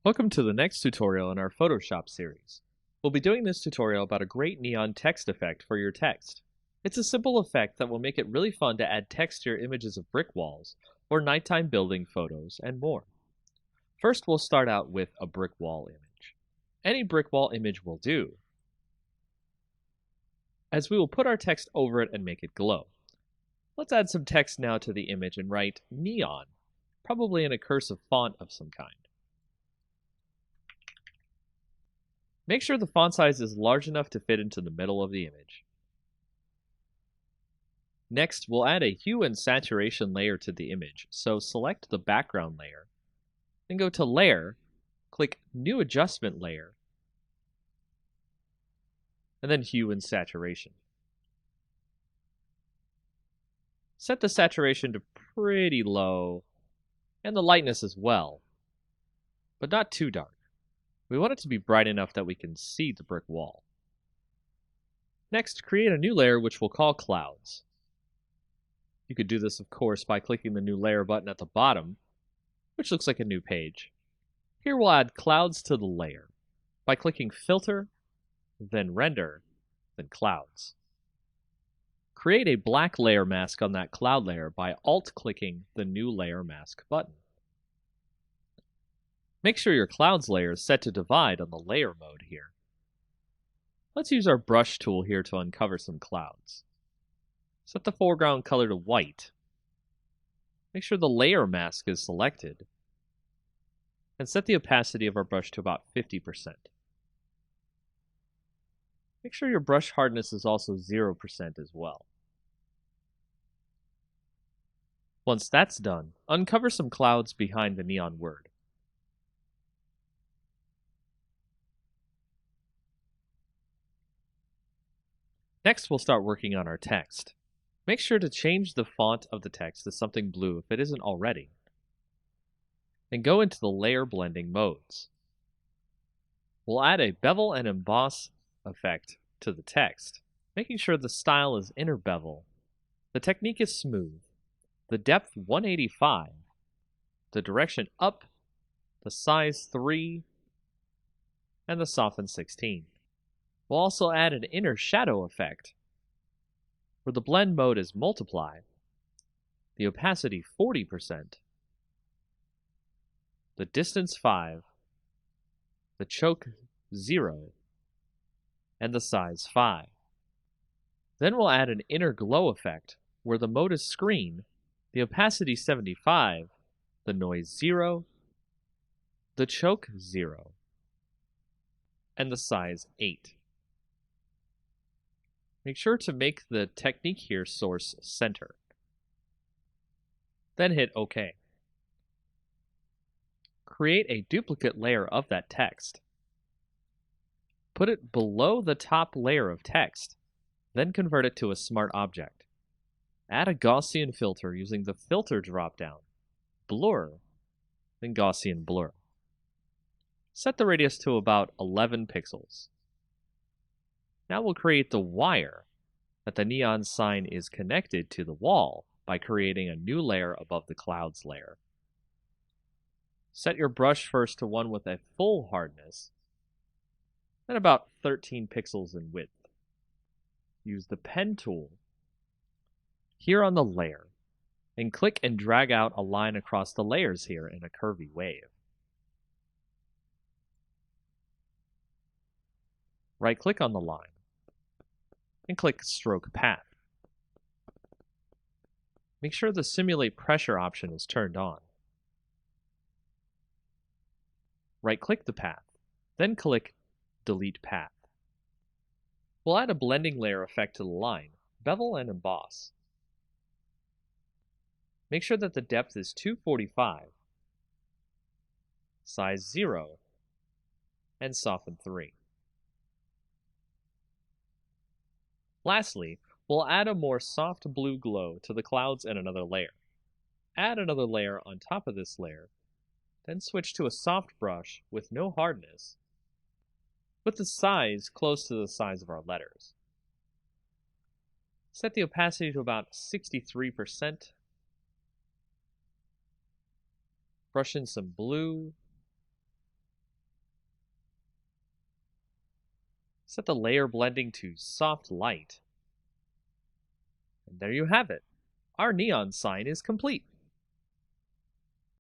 Welcome to the next tutorial in our Photoshop series. We'll be doing this tutorial about a great neon text effect for your text. It's a simple effect that will make it really fun to add text to your images of brick walls, or nighttime building photos, and more. First, we'll start out with a brick wall image. Any brick wall image will do, as we will put our text over it and make it glow. Let's add some text now to the image and write neon, probably in a cursive font of some kind. Make sure the font size is large enough to fit into the middle of the image. Next, we'll add a hue and saturation layer to the image, so select the background layer, then go to Layer, click New Adjustment Layer, and then Hue and Saturation. Set the saturation to pretty low, and the lightness as well, but not too dark. We want it to be bright enough that we can see the brick wall. Next, create a new layer which we'll call Clouds. You could do this, of course, by clicking the New Layer button at the bottom, which looks like a new page. Here we'll add clouds to the layer by clicking Filter, then Render, then Clouds. Create a black layer mask on that cloud layer by Alt-clicking the New Layer Mask button. Make sure your clouds layer is set to divide on the layer mode here. Let's use our brush tool here to uncover some clouds. Set the foreground color to white. Make sure the layer mask is selected. And set the opacity of our brush to about 50%. Make sure your brush hardness is also 0% as well. Once that's done, uncover some clouds behind the neon word. Next, we'll start working on our text. Make sure to change the font of the text to something blue if it isn't already. And go into the layer blending modes. We'll add a bevel and emboss effect to the text, making sure the style is inner bevel. The technique is smooth. The depth 185, the direction up, the size 3, and the soften 16. We'll also add an inner shadow effect, where the blend mode is multiply, the opacity 40%, the distance 5, the choke 0, and the size 5. Then we'll add an inner glow effect, where the mode is screen, the opacity 75, the noise 0, the choke 0, and the size 8. Make sure to make the technique here source center. Then hit OK. Create a duplicate layer of that text. Put it below the top layer of text, then convert it to a smart object. Add a Gaussian filter using the Filter dropdown, Blur, then Gaussian Blur. Set the radius to about 11 pixels. Now we'll create the wire that the neon sign is connected to the wall by creating a new layer above the clouds layer. Set your brush first to one with a full hardness, then about 13 pixels in width. Use the pen tool here on the layer and click and drag out a line across the layers here in a curvy wave. Right-click on the line and click Stroke Path. Make sure the Simulate Pressure option is turned on. Right-click the path, then click Delete Path. We'll add a blending layer effect to the line, bevel and emboss. Make sure that the depth is 245, size 0, and soften 3. Lastly, we'll add a more soft blue glow to the clouds in another layer. Add another layer on top of this layer, then switch to a soft brush with no hardness, with the size close to the size of our letters. Set the opacity to about 63%. Brush in some blue Set the layer blending to soft light. And there you have it. Our neon sign is complete.